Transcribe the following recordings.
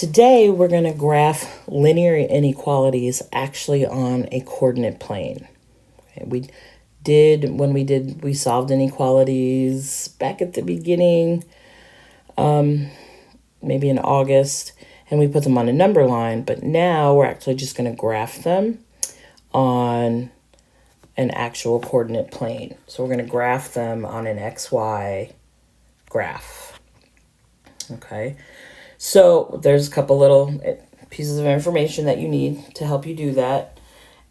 Today, we're going to graph linear inequalities actually on a coordinate plane. Okay, we solved inequalities back at the beginning, maybe in August, and we put them on a number line, but now we're actually just going to graph them on an actual coordinate plane. So we're going to graph them on an XY graph. Okay. So there's a couple little pieces of information that you need to help you do that.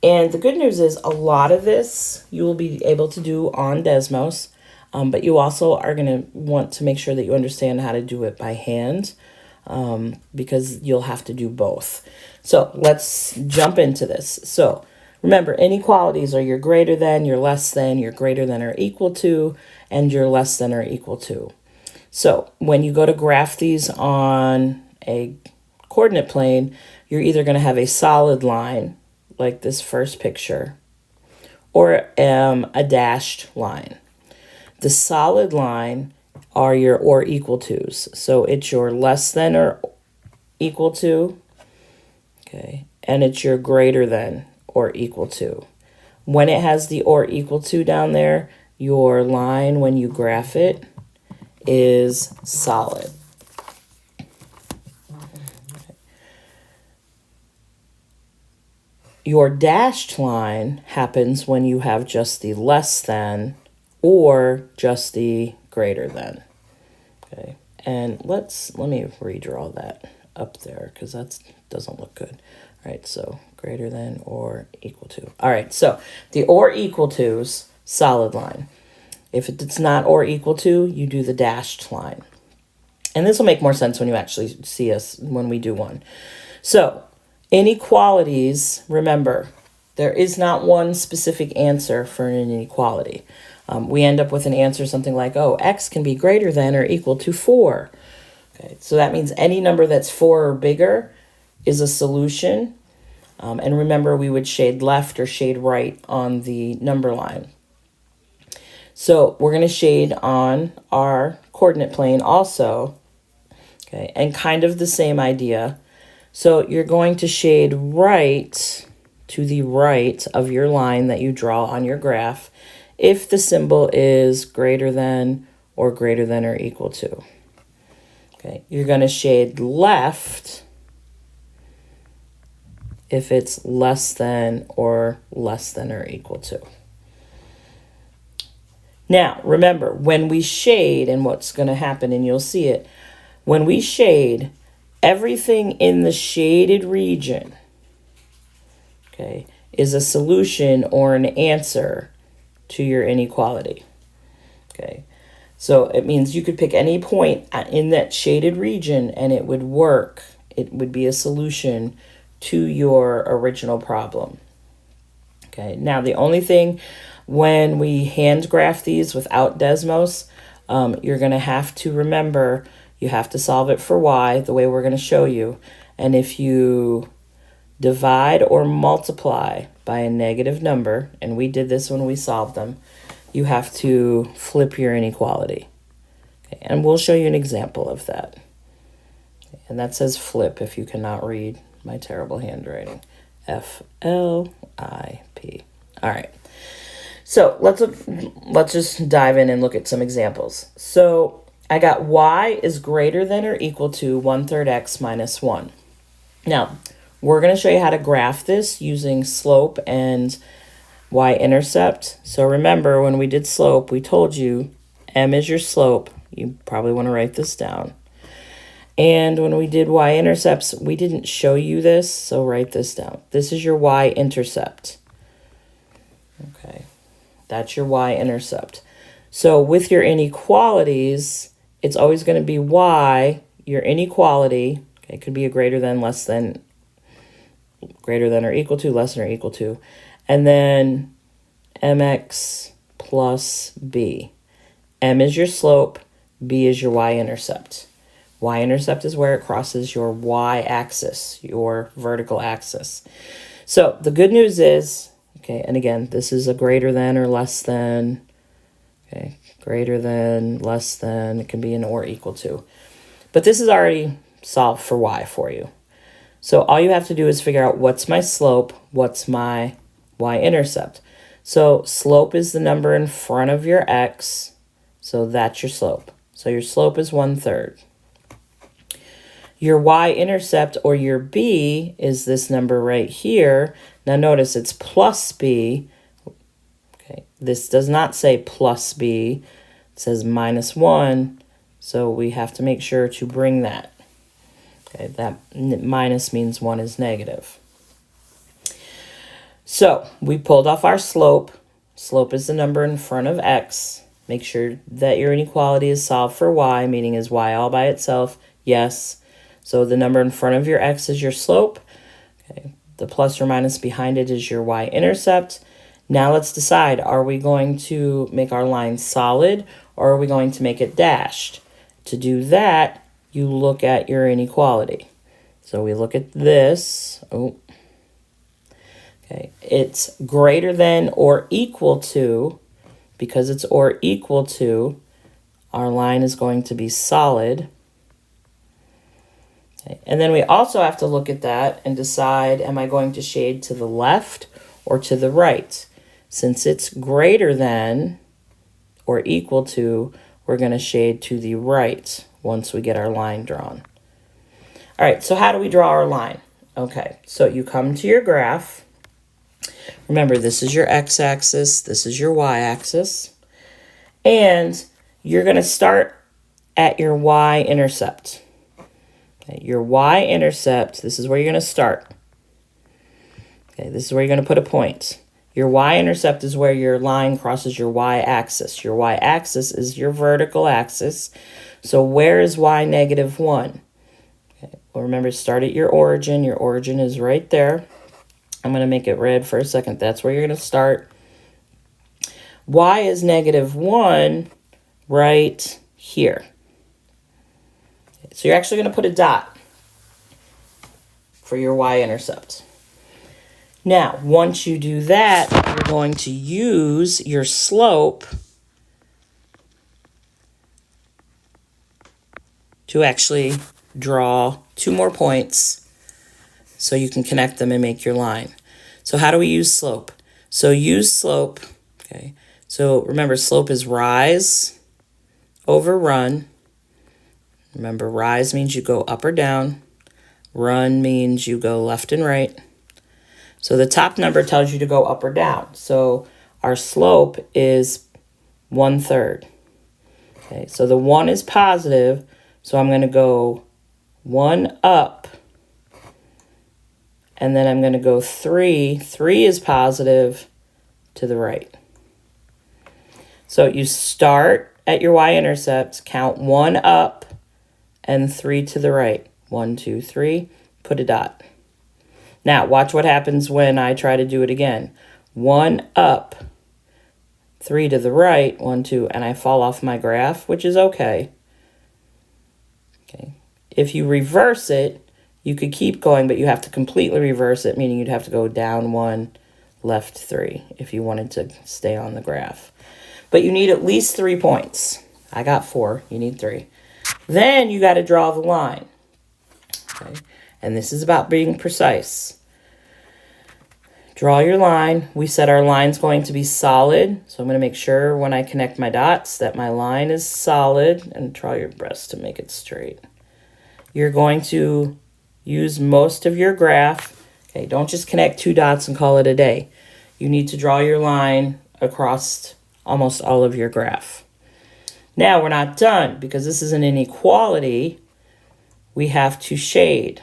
And the good news is a lot of this you will be able to do on Desmos, but you also are going to want to make sure that you understand how to do it by hand, because you'll have to do both. So let's jump into this. So remember, inequalities are your greater than, your less than, your greater than or equal to, and your less than or equal to. So when you go to graph these on a coordinate plane, you're either going to have a solid line, like this first picture, or a dashed line. The solid line are your or equal to's. So it's your less than or equal to, okay, and it's your greater than or equal to. When it has the or equal to down there, your line, when you graph it, is solid. Your dashed line happens when you have just the less than or just the greater than. Okay, and let me redraw that up there because that doesn't look good. All right, so greater than or equal to. All right, so the or equal to's solid line. If it's not or equal to, you do the dashed line. And this will make more sense when you actually see us when we do one. So inequalities, remember, there is not one specific answer for an inequality. We end up with an answer something like, oh, x can be greater than or equal to 4. Okay, so that means any number that's 4 or bigger is a solution. And remember, we would shade left or shade right on the number line. So we're going to shade on our coordinate plane also, okay, and kind of the same idea. So you're going to shade right to the right of your line that you draw on your graph if the symbol is greater than or equal to. Okay, you're going to shade left if it's less than or equal to. Now, remember, when we shade, and what's going to happen, and you'll see it, when we shade, everything in the shaded region, okay, is a solution or an answer to your inequality. Okay, so it means you could pick any point in that shaded region and it would work. It would be a solution to your original problem. Okay, now the only thing when we hand graph these without Desmos, you're going to have to remember you have to solve it for y the way we're going to show you. And if you divide or multiply by a negative number, and we did this when we solved them, you have to flip your inequality. Okay, and we'll show you an example of that. And that says flip if you cannot read my terrible handwriting. F-L-I-P. All right. So let's just dive in and look at some examples. So I got y is greater than or equal to 1/3 x minus 1. Now, we're going to show you how to graph this using slope and y-intercept. So remember, when we did slope, we told you m is your slope. You probably want to write this down. And when we did y-intercepts, we didn't show you this, so write this down. This is your y-intercept. Okay. That's your y-intercept. So with your inequalities, it's always going to be y, your inequality. Okay, it could be a greater than, less than, greater than or equal to, less than or equal to. And then mx plus b. M is your slope, b is your y-intercept. Y-intercept is where it crosses your y-axis, your vertical axis. So the good news is, okay, and again, this is a greater than or less than, okay, greater than, less than, it can be an or equal to. But this is already solve for y for you. So all you have to do is figure out what's my slope, what's my y-intercept. So slope is the number in front of your x, so that's your slope. So your slope is 1/3. Your y-intercept, or your b, is this number right here. Now notice it's plus b. Okay, this does not say plus b. It says -1, so we have to make sure to bring that. Okay, that minus means 1 is negative. So we pulled off our slope. Slope is the number in front of x. Make sure that your inequality is solved for y, meaning is y all by itself? Yes. So the number in front of your x is your slope. Okay. The plus or minus behind it is your y-intercept. Now let's decide, are we going to make our line solid or are we going to make it dashed? To do that, you look at your inequality. So we look at this. Oh. Okay. It's greater than or equal to. Because it's or equal to, our line is going to be solid. Okay. And then we also have to look at that and decide, am I going to shade to the left or to the right? Since it's greater than or equal to, we're going to shade to the right once we get our line drawn. All right, so how do we draw our line? Okay, so you come to your graph. Remember, this is your x-axis, this is your y-axis, and you're going to start at your y-intercept. Okay, your y-intercept, this is where you're going to start. Okay, this is where you're going to put a point. Your y-intercept is where your line crosses your y-axis. Your y-axis is your vertical axis. So where is y -1? Okay, well, remember, start at your origin. Your origin is right there. I'm going to make it red for a second. That's where you're going to start. Y is -1 right here. So you're actually going to put a dot for your y-intercept. Now, once you do that, you're going to use your slope to actually draw 2 more points so you can connect them and make your line. So how do we use slope? So use slope, okay. So remember, slope is rise over run. Remember, rise means you go up or down. Run means you go left and right. So the top number tells you to go up or down. So our slope is 1/3. Okay, so the 1 is positive, so I'm going to go 1 up, and then I'm going to go 3. 3 is positive to the right. So you start at your y-intercept, count 1 up, and 3 to the right. 1, 2, 3, put a dot. Now, watch what happens when I try to do it again. 1 up, 3 to the right, 1, 2, and I fall off my graph, which is okay. Okay. If you reverse it, you could keep going, but you have to completely reverse it, meaning you'd have to go down 1, left 3, if you wanted to stay on the graph. But you need at least 3 points. I got 4, you need 3. Then you got to draw the line. Okay. And this is about being precise. Draw your line. We said our line's going to be solid. So I'm going to make sure when I connect my dots that my line is solid. And try your best to make it straight. You're going to use most of your graph. Okay, don't just connect 2 dots and call it a day. You need to draw your line across almost all of your graph. Now we're not done because this is an inequality. We have to shade.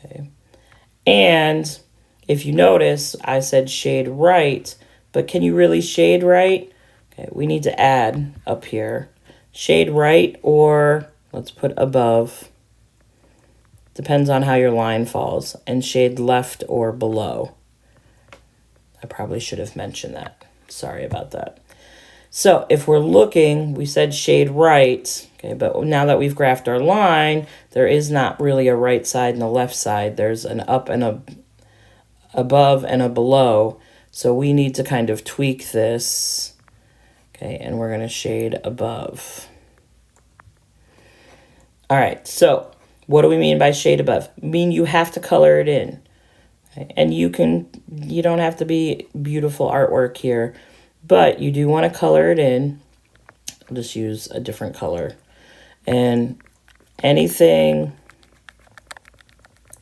Okay. And if you notice, I said shade right, but can you really shade right? Okay, we need to add up here. Shade right, or let's put above. Depends on how your line falls. And shade left or below. I probably should have mentioned that. Sorry about that. So if we're looking, we said shade right, okay, but now that we've graphed our line, there is not really a right side and a left side. There's an up and a above and a below. So we need to kind of tweak this, okay, and we're going to shade above. All right, so what do we mean by shade above? I mean you have to color it in. Okay? And you don't have to be beautiful artwork here, but you do want to color it in. I'll just use a different color. And anything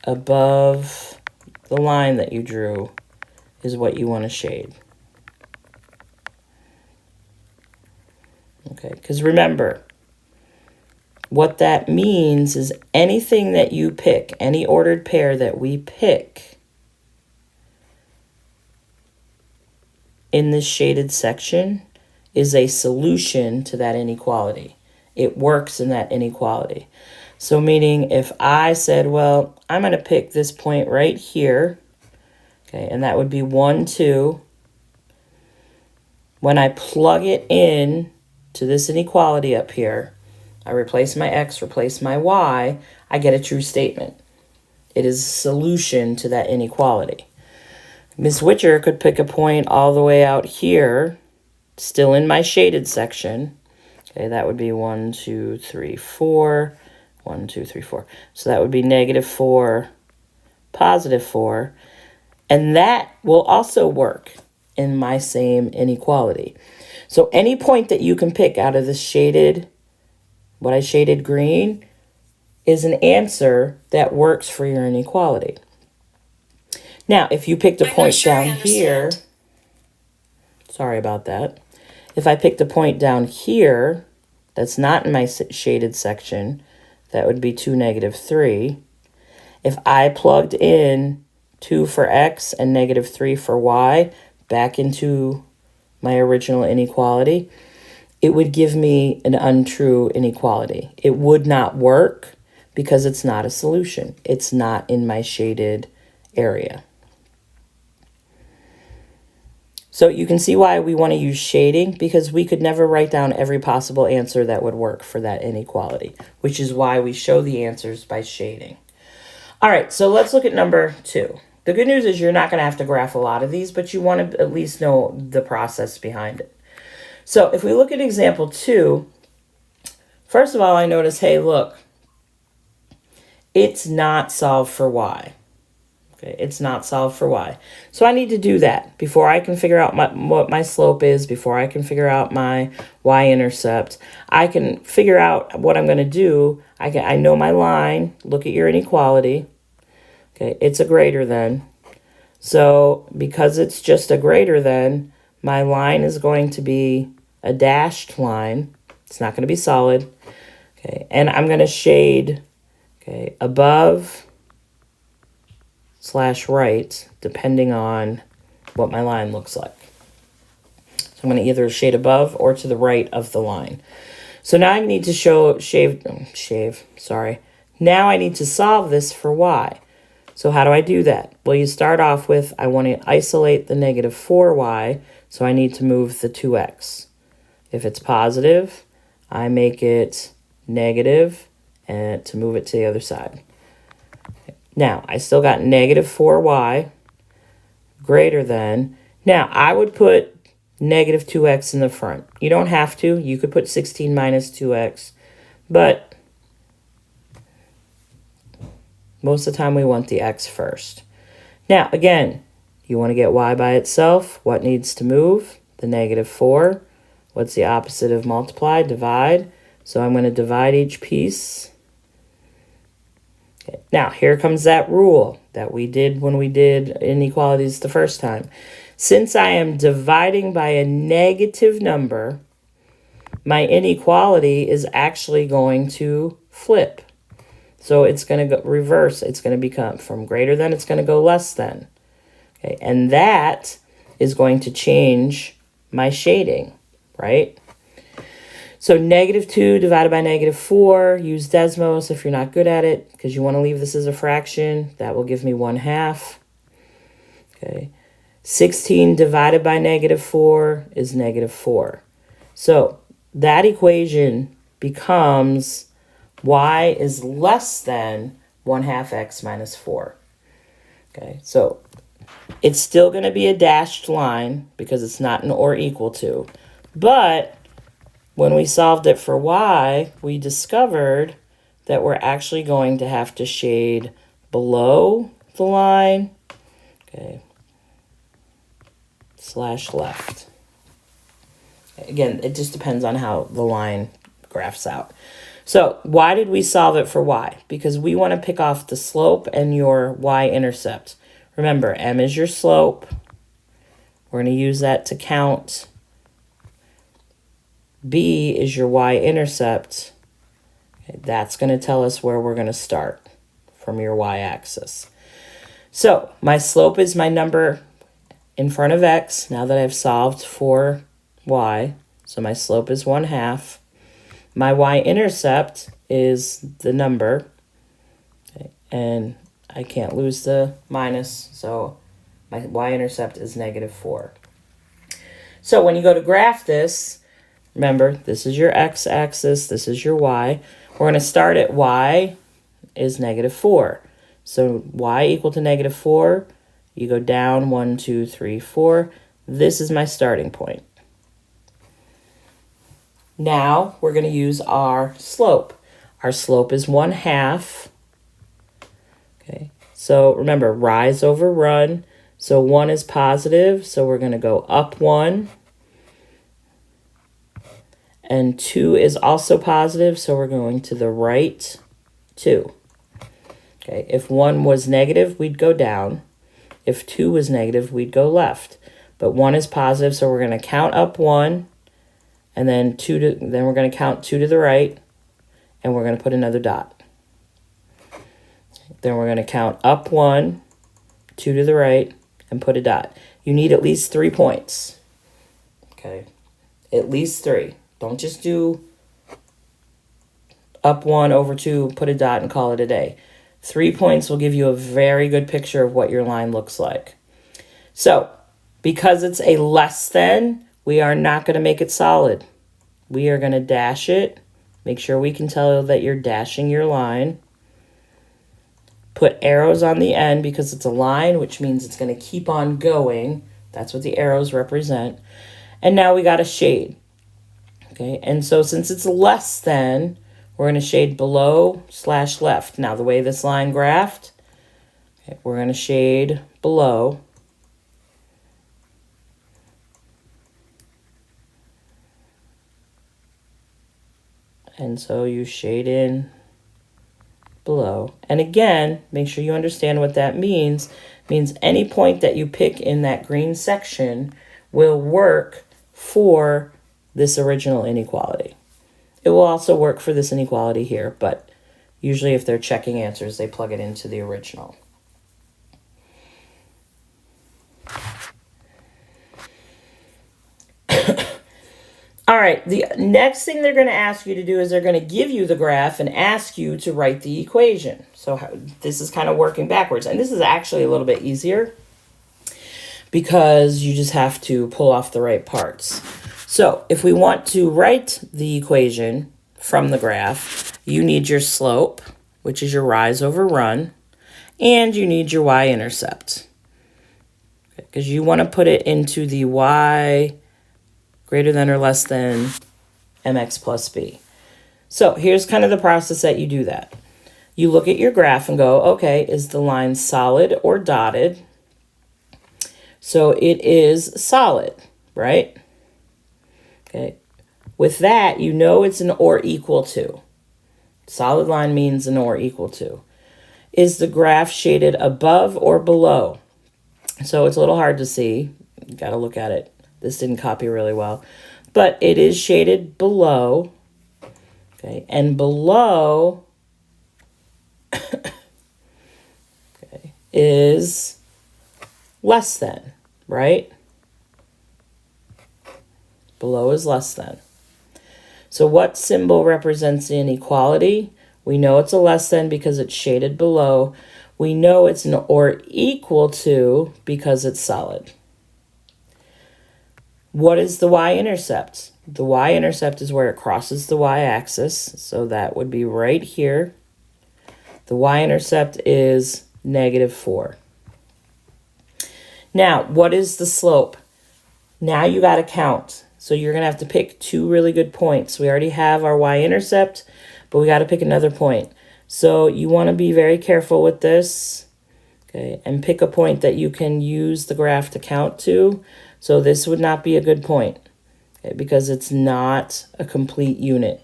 above the line that you drew is what you want to shade. Okay, because remember, what that means is anything that you pick, any ordered pair that we pick in this shaded section is a solution to that inequality. It works in that inequality. So meaning if I said, well, I'm going to pick this point right here, okay, and that would be 1, 2. When I plug it in to this inequality up here, I replace my x, replace my y, I get a true statement. It is a solution to that inequality. Miss Witcher could pick a point all the way out here, still in my shaded section. Okay, that would be 1, 2, 3, 4. 1, 2, 3, 4. So that would be -4, +4. And that will also work in my same inequality. So any point that you can pick out of this shaded, what I shaded green, is an answer that works for your inequality. Now, if you picked a point down here, sorry about that. If I picked a point down here that's not in my shaded section, that would be 2, -3. If I plugged in 2 for x and -3 for y back into my original inequality, it would give me an untrue inequality. It would not work because it's not a solution. It's not in my shaded area. So you can see why we want to use shading, because we could never write down every possible answer that would work for that inequality, which is why we show the answers by shading. All right, so let's look at number 2. The good news is you're not going to have to graph a lot of these, but you want to at least know the process behind it. So if we look at example 2, first of all, I notice, hey, look, it's not solved for y. Okay, it's not solved for y. So I need to do that before I can figure out what my slope is, before I can figure out my y-intercept. I can figure out what I'm going to do. I know my line. Look at your inequality. Okay, it's a greater than. So because it's just a greater than, my line is going to be a dashed line. It's not going to be solid. Okay, and I'm going to shade, okay, above / right, depending on what my line looks like. So I'm going to either shade above or to the right of the line. So now I need to Now I need to solve this for y. So how do I do that? Well, you start off with, I want to isolate the -4y, so I need to move the 2x. If it's positive, I make it negative and to move it to the other side. Now, I still got -4y greater than. Now, I would put -2x in the front. You don't have to. You could put 16 minus 2x, but most of the time we want the x first. Now, again, you want to get y by itself. What needs to move? The -4. What's the opposite of multiply? Divide. So I'm going to divide each piece. Okay. Now, here comes that rule that we did when we did inequalities the first time. Since I am dividing by a negative number, my inequality is actually going to flip. So it's going to go reverse. It's going to become from greater than, it's going to go less than. Okay, and that is going to change my shading, right? So -2 divided by -4, use Desmos if you're not good at it, because you want to leave this as a fraction. That will give me 1/2. Okay, 16 divided by -4 is -4. So that equation becomes y is less than 1/2 x minus 4. Okay, so it's still going to be a dashed line because it's not an or equal to. But when we solved it for y, we discovered that we're actually going to have to shade below the line, okay, slash left. Again, it just depends on how the line graphs out. So why did we solve it for y? Because we want to pick off the slope and your y-intercept. Remember, m is your slope. We're going to use that to count. B is your y-intercept. Okay, that's going to tell us where we're going to start from your y-axis. So my slope is my number in front of x, now that I've solved for y. So my slope is 1/2. My y-intercept is the number, okay, and I can't lose the minus, so my y-intercept is -4. So when you go to graph this, remember, this is your x-axis, this is your y. We're going to start at y is -4. So y equal to -4, you go down 1, 2, 3, 4. This is my starting point. Now we're going to use our slope. Our slope is 1/2. Okay, so remember, rise over run. So 1 is positive, so we're going to go up 1. And 2 is also positive, so we're going to the right 2. Okay, if 1 was negative, we'd go down. If 2 was negative, we'd go left. But 1 is positive, so we're going to count up 1, and then then we're going to count 2 to the right, and we're going to put another dot. Then we're going to count up 1, 2 to the right, and put a dot. You need at least 3 points. Okay, at least 3. Don't just do up 1 over 2, put a dot, and call it a day. 3 points will give you a very good picture of what your line looks like. So, because it's a less than, we are not going to make it solid. We are going to dash it. Make sure we can tell that you're dashing your line. Put arrows on the end because it's a line, which means it's going to keep on going. That's what the arrows represent. And now we got a shade. Okay, and so since it's less than, we're going to shade below slash left. Now, the way this line graphed, okay, we're going to shade below. And so you shade in below. And again, make sure you understand what that means. It means any point that you pick in that green section will work for this original inequality. It will also work for this inequality here, but usually if they're checking answers, they plug it into the original. All right, the next thing they're going to ask you to do is they're going to give you the graph and ask you to write the equation. So this is kind of working backwards, and this is actually a little bit easier because you just have to pull off the right parts. So if we want to write the equation from the graph, you need your slope, which is your rise over run, and you need your y-intercept. Because you want to put it into the y greater than or less than mx plus b. So here's kind of the process that you do that. You look at your graph and go, okay, is the line solid or dotted? So it is solid, right? Okay. With that, you know it's an or equal to. Solid line means an or equal to. Is the graph shaded above or below? So it's a little hard to see. You got to look at it. This didn't copy really well. But it is shaded below. Okay. And below okay, is less than, right? Below is less than. So what symbol represents the inequality? We know it's a less than because it's shaded below. We know it's an or equal to because it's solid. What is the y-intercept? The y-intercept is where it crosses the y-axis. So that would be right here. The y-intercept is -4. Now, what is the slope? Now you got to count. So you're going to have to pick 2 really good points. We already have our y-intercept, but we got to pick another point. So you want to be very careful with this, okay, and pick a point that you can use the graph to count to. So this would not be a good point, okay, because it's not a complete unit.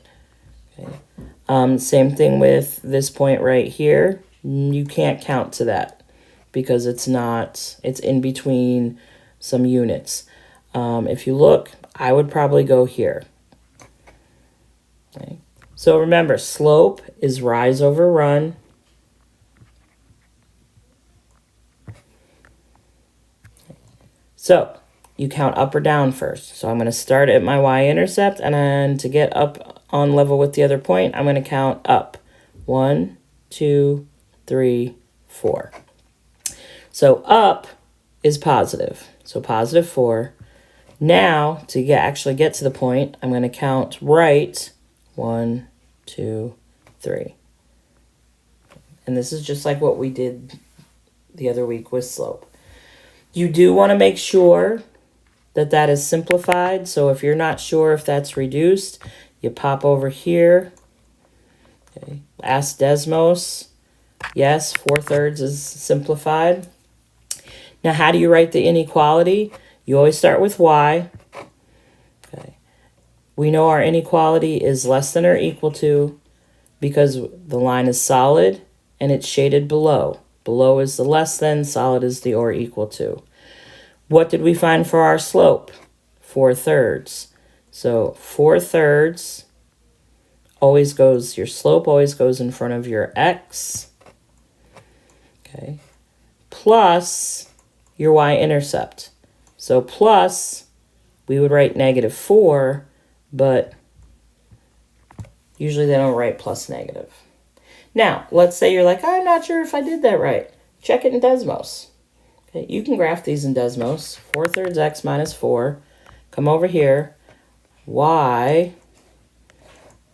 Okay. Same thing with this point right here. You can't count to that because it's in between some units. If you look, I would probably go here. Okay. So remember, slope is rise over run. So you count up or down first. So I'm going to start at my y-intercept, and then to get up on level with the other point, I'm going to count up. 1, 2, 3, 4. So up is positive. So positive 4. Now, to actually get to the point, I'm going to count right. 1, 2, 3. And this is just like what we did the other week with slope. You do want to make sure that that is simplified. So if you're not sure if that's reduced, you pop over here. Okay. Ask Desmos. Yes, 4/3 is simplified. Now, how do you write the inequality? You always start with y. Okay. We know our inequality is less than or equal to because the line is solid and it's shaded below. Below is the less than, solid is the or equal to. What did we find for our slope? 4/3. So 4/3 always goes, your slope always goes in front of your x. Okay. Plus your y-intercept. So plus, we would write -4, but usually they don't write plus negative. Now, let's say you're like, I'm not sure if I did that right. Check it in Desmos. Okay, you can graph these in Desmos. 4/3 x minus 4. Come over here. Y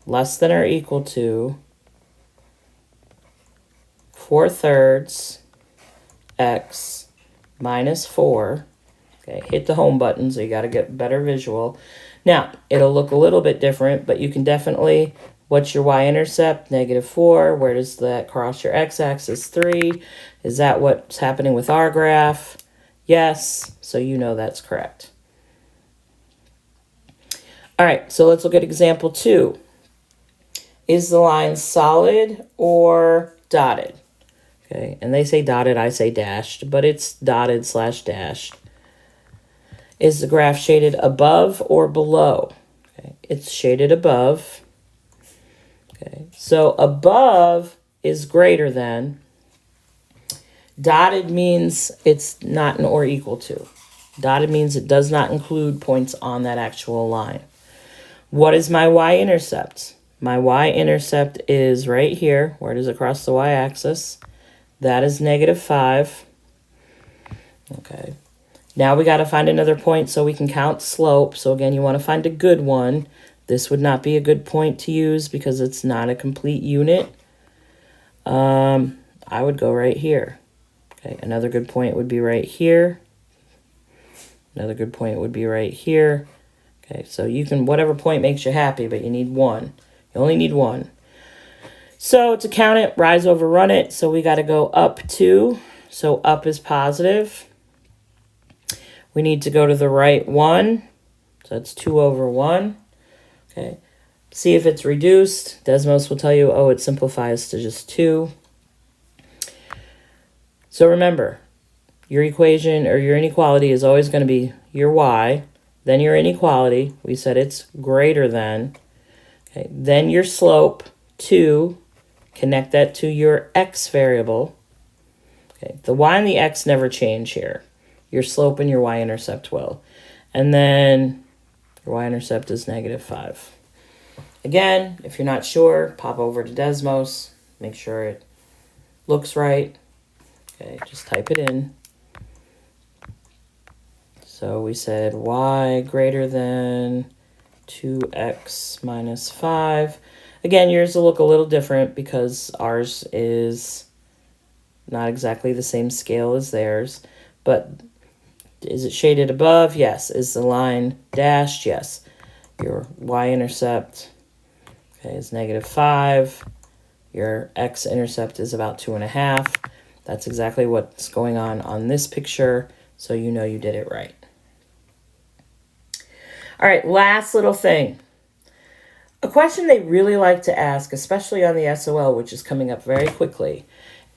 less than or equal to 4/3 x minus 4. Okay, hit the home button, so you got to get better visual. Now, it'll look a little bit different, but you can definitely, what's your y-intercept? -4. Where does that cross your x-axis? 3. Is that what's happening with our graph? Yes, so you know that's correct. All right, so let's look at example 2. Is the line solid or dotted? Okay, and they say dotted, I say dashed, but it's dotted / dashed. Is the graph shaded above or below? Okay, it's shaded above. Okay, so above is greater than. Dotted means it's not an or equal to. Dotted means it does not include points on that actual line. What is my y-intercept? My y-intercept is right here. Where does it cross the y-axis? That is -5. Okay. Now we got to find another point so we can count slope. So again, you want to find a good one. This would not be a good point to use because it's not a complete unit. I would go right here. Okay, another good point would be right here. Another good point would be right here. Okay, so you can, whatever point makes you happy, but you need one. You only need one. So to count it, rise over run it. So we got to go up 2. So up is positive. We need to go to the right 1. So that's 2 over 1. Okay. See if it's reduced. Desmos will tell you, oh, it simplifies to just 2. So remember, your equation or your inequality is always going to be your y, then your inequality. We said it's greater than. Okay. Then your slope, 2. Connect that to your x variable. Okay. The y and the x never change here. Your slope and your y-intercept will. And then your y-intercept is -5. Again, if you're not sure, pop over to Desmos. Make sure it looks right. Okay, just type it in. So we said y greater than 2x minus 5. Again, yours will look a little different because ours is not exactly the same scale as theirs. But is it shaded above? Yes. Is the line dashed? Yes. Your y-intercept. okay, is -5. Your x-intercept is about 2.5. That's exactly what's going on this picture, so you know you did it right. All right, last little thing. A question they really like to ask, especially on the SOL, which is coming up very quickly,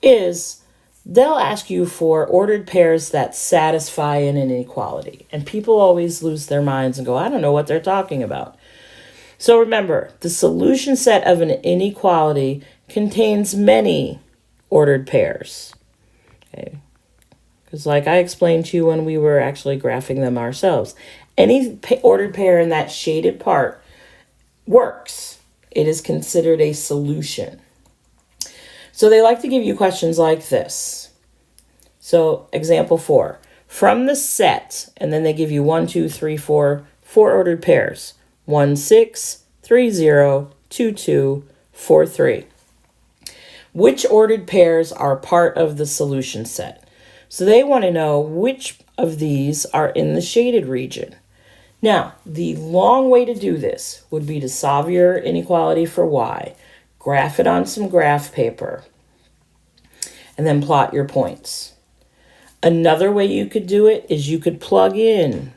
is they'll ask you for ordered pairs that satisfy an inequality. And people always lose their minds and go, I don't know what they're talking about. So remember, the solution set of an inequality contains many ordered pairs. Okay, because like I explained to you when we were actually graphing them ourselves, any ordered pair in that shaded part works. It is considered a solution. So they like to give you questions like this. So example 4, from the set, and then they give you 1, 2, 3, 4 ordered pairs. 1, 6, 3, 0, 2, 2, 4, 3. Which ordered pairs are part of the solution set? So they want to know which of these are in the shaded region. Now, the long way to do this would be to solve your inequality for y, graph it on some graph paper, and then plot your points. Another way you could do it is you could plug in.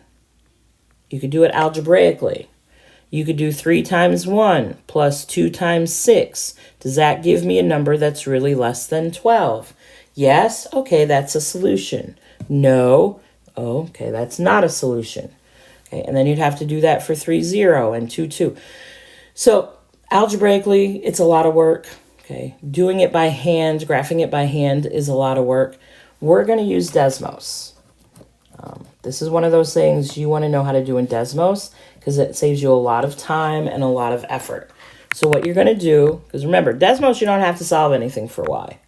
You could do it algebraically. You could do 3 times 1 plus 2 times 6. Does that give me a number that's really less than 12? Yes? Okay, that's a solution. No? Oh, okay, that's not a solution. Okay, and then you'd have to do that for 3, 0 and 2, 2. So algebraically, it's a lot of work. Okay, doing it by hand, graphing it by hand is a lot of work. We're going to use Desmos. This is one of those things you want to know how to do in Desmos because it saves you a lot of time and a lot of effort. So what you're going to do, because remember, Desmos, you don't have to solve anything for y.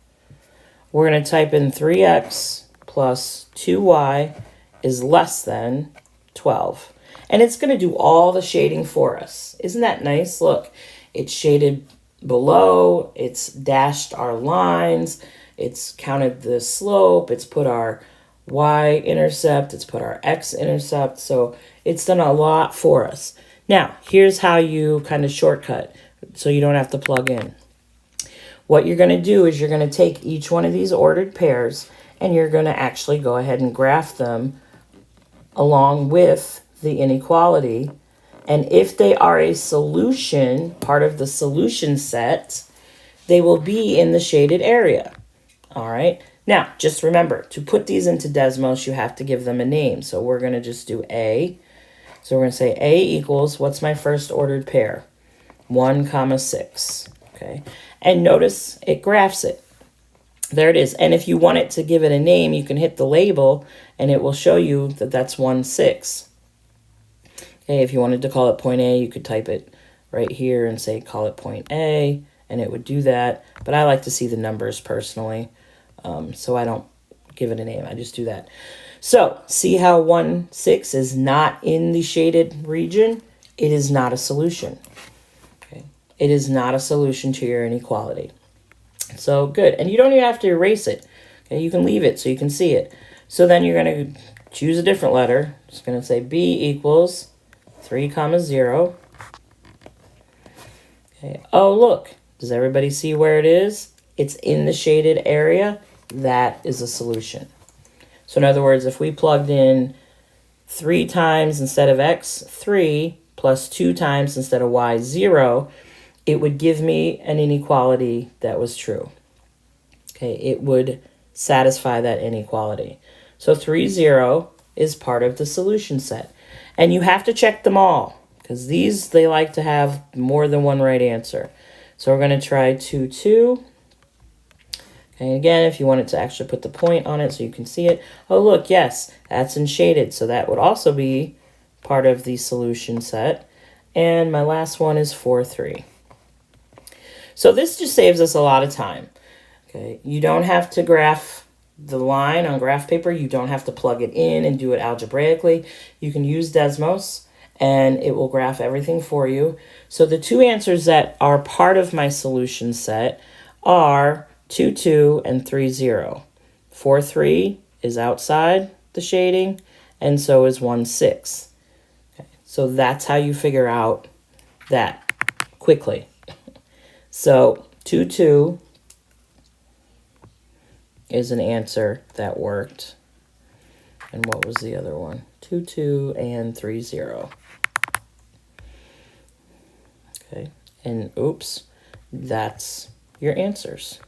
We're going to type in 3x plus 2y is less than 12. And it's going to do all the shading for us. Isn't that nice? Look, it's shaded below, it's dashed our lines, it's counted the slope, it's put our y-intercept, it's put our x-intercept, so it's done a lot for us. Now, here's how you kind of shortcut so you don't have to plug in. What you're going to do is you're going to take each one of these ordered pairs and you're going to actually go ahead and graph them along with the inequality. And if they are a solution, part of the solution set, they will be in the shaded area. All right. Now, just remember, to put these into Desmos, you have to give them a name. So we're going to just do A. So we're going to say A equals, what's my first ordered pair? 1, 6. Okay. And notice it graphs it. There it is. And if you want it to give it a name, you can hit the label and it will show you that that's 1, 6. Okay, if you wanted to call it point A, you could type it right here and say call it point A, and it would do that. But I like to see the numbers personally, so I don't give it a name. I just do that. So see how 1, 6 is not in the shaded region? It is not a solution. Okay, it is not a solution to your inequality. So good. And you don't even have to erase it. Okay, you can leave it so you can see it. So then you're going to choose a different letter. Just going to say B equals 3, 0. Okay. Oh, look. Does everybody see where it is? It's in the shaded area. That is a solution. So in other words, if we plugged in 3 times instead of x, 3, plus 2 times instead of y, 0, it would give me an inequality that was true. Okay, it would satisfy that inequality. So 3, 0 is part of the solution set. And you have to check them all, because these, they like to have more than one right answer. So we're going to try 2, 2. Okay, again, if you wanted to actually put the point on it so you can see it. Oh, look, yes, that's in shaded. So that would also be part of the solution set. And my last one is 4, 3. So this just saves us a lot of time. Okay, you don't have to graph the line on graph paper. You don't have to plug it in and do it algebraically. You can use Desmos and it will graph everything for you. So the 2 answers that are part of my solution set are 2, 2 and 3, 0. 4, 3 is outside the shading, and so is 1, 6. Okay, so that's how you figure out that quickly. So 2, 2 is an answer that worked. And what was the other one? 2, 2 and 3, 0. Okay, and oops, that's your answers.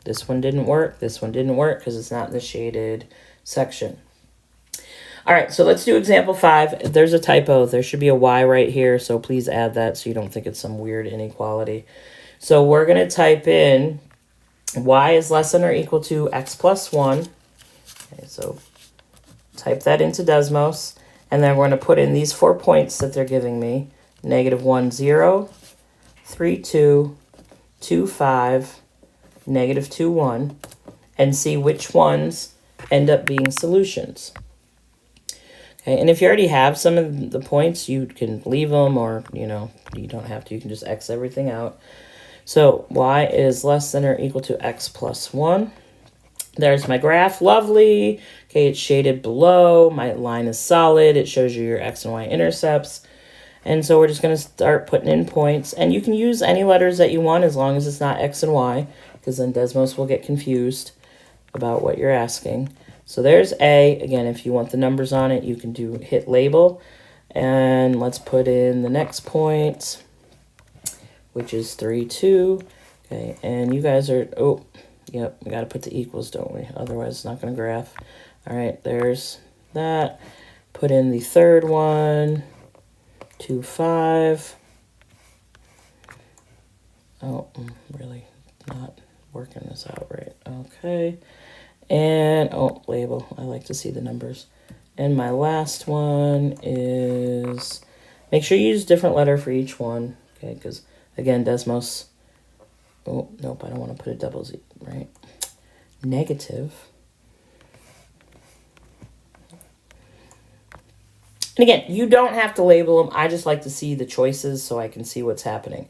This one didn't work. This one didn't work because it's not in the shaded section. All right, so let's do example 5. There's a typo. There should be a Y right here, so please add that so you don't think it's some weird inequality. So we're going to type in Y is less than or equal to X plus 1. Okay, so type that into Desmos, and then we're going to put in these 4 points that they're giving me. -1, 0, 3, 2, 2, 5, -2, 1, and see which ones end up being solutions. Okay, and if you already have some of the points, you can leave them, or, you don't have to. You can just X everything out. So Y is less than or equal to X plus 1. There's my graph. Lovely. Okay, it's shaded below. My line is solid. It shows you your X and Y intercepts. And so we're just going to start putting in points. And you can use any letters that you want as long as it's not X and Y, because then Desmos will get confused about what you're asking. So there's A. Again, if you want the numbers on it, you can hit label. And let's put in the next point, which is 3, 2. Okay, and you guys are, yep, we got to put the equals, don't we? Otherwise, it's not going to graph. All right, there's that. Put in the third one, 2, 5. Oh, I'm really not working this out right. Okay. And, label. I like to see the numbers. And my last one is, make sure you use a different letter for each one. Okay, because, again, Desmos, nope, I don't want to put a double Z, right? Negative. And again, you don't have to label them. I just like to see the choices so I can see what's happening.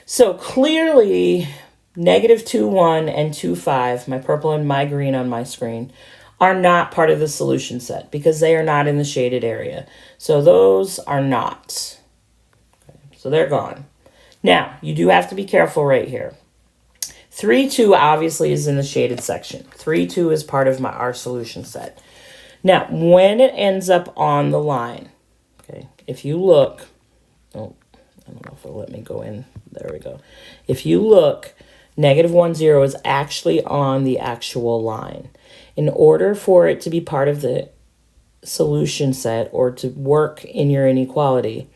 So clearly, -2, 1 and 2, 5, my purple and my green on my screen, are not part of the solution set because they are not in the shaded area. So those are not. Okay, so they're gone. Now, you do have to be careful right here. 3, 2 obviously is in the shaded section. 3, 2 is part of our solution set. Now, when it ends up on the line, okay, if you look, I don't know if it'll let me go in. There we go. If you look, -1, 0 is actually on the actual line. In order for it to be part of the solution set or to work in your inequality,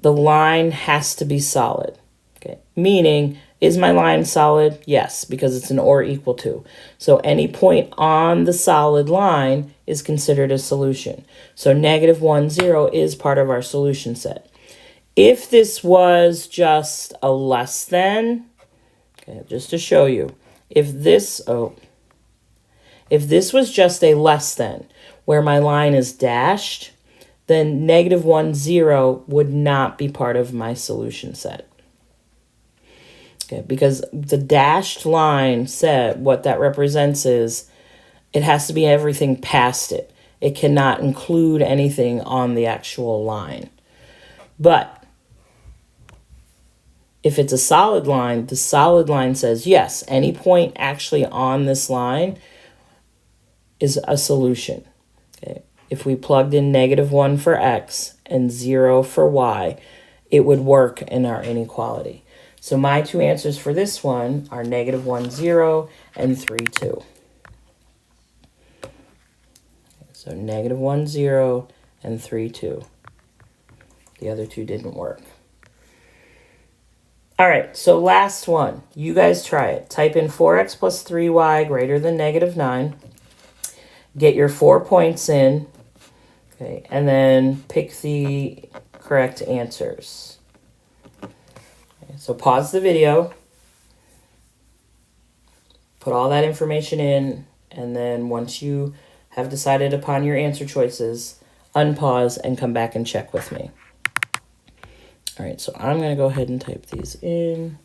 the line has to be solid. Okay, meaning, is my line solid? Yes, because it's an or equal to. So any point on the solid line is considered a solution. So -1, 0 is part of our solution set. If this was just a less than, okay, just to show you, if this was just a less than, where my line is dashed, then -1, 0 would not be part of my solution set. Okay, because the dashed line said what that represents is it has to be everything past it. It cannot include anything on the actual line. But if it's a solid line, the solid line says, yes, any point actually on this line is a solution. Okay. If we plugged in -1 for X and 0 for Y, it would work in our inequality. So my two answers for this one are -1, 0 and 3, 2. So -1, 0 and 3, 2. The other two didn't work. All right, so last one. You guys try it. Type in 4x plus 3y greater than -9. Get your 4 points in. Okay, and then pick the correct answers. So pause the video, put all that information in, and then once you have decided upon your answer choices, unpause and come back and check with me. All right, so I'm going to go ahead and type these in.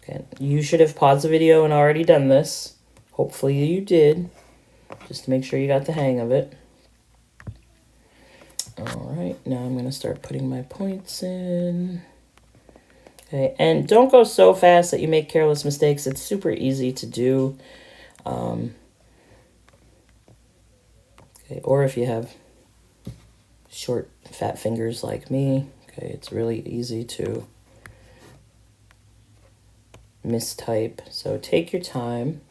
Okay, you should have paused the video and already done this. Hopefully you did, just to make sure you got the hang of it. All right, now I'm going to start putting my points in. Okay, and don't go so fast that you make careless mistakes. It's super easy to do. Okay, or if you have short, fat fingers like me, okay, it's really easy to mistype. So take your time,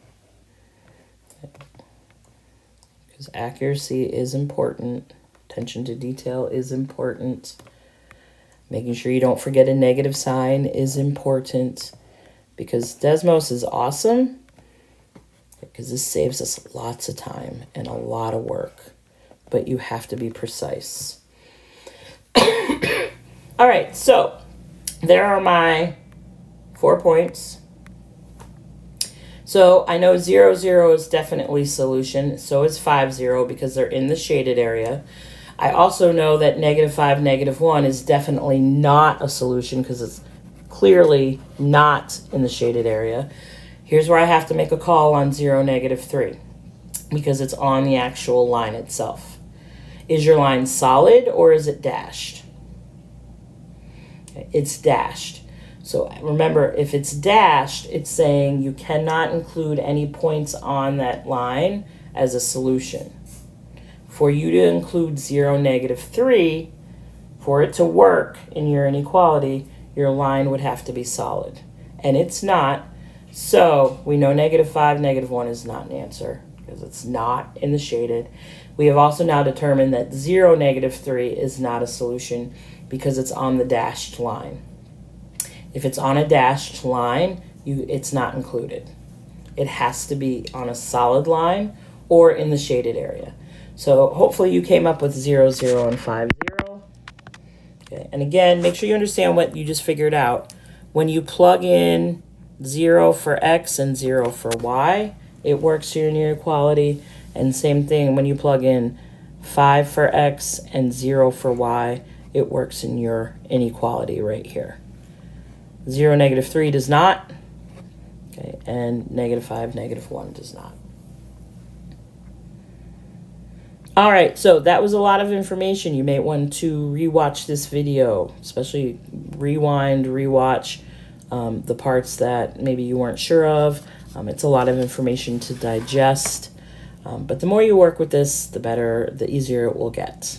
because accuracy is important. Attention to detail is important. Making sure you don't forget a negative sign is important, because Desmos is awesome, because this saves us lots of time and a lot of work, but you have to be precise. All right, so there are my 4 points. So I know 0, 0 is definitely solution. So is 5, 0, because they're in the shaded area. I also know that -5, -1 is definitely not a solution, because it's clearly not in the shaded area. Here's where I have to make a call on 0, -3, because it's on the actual line itself. Is your line solid or is it dashed? Okay, it's dashed. So remember, if it's dashed, it's saying you cannot include any points on that line as a solution. For you to include 0, -3, for it to work in your inequality, your line would have to be solid. And it's not. So we know -5, -1 is not an answer, because it's not in the shaded. We have also now determined that 0, -3 is not a solution, because it's on the dashed line. If it's on a dashed line, it's not included. It has to be on a solid line or in the shaded area. So hopefully you came up with 0, 0, and 5, 0. Okay. And again, make sure you understand what you just figured out. When you plug in 0 for x and 0 for y, it works here in your equality. And same thing, when you plug in 5 for x and 0 for y, it works in your inequality right here. 0, -3 does not, okay, and -5, -1 does not. All right, so that was a lot of information. You may want to rewatch this video, especially rewind, rewatch the parts that maybe you weren't sure of. It's a lot of information to digest, but the more you work with this, the better, the easier it will get.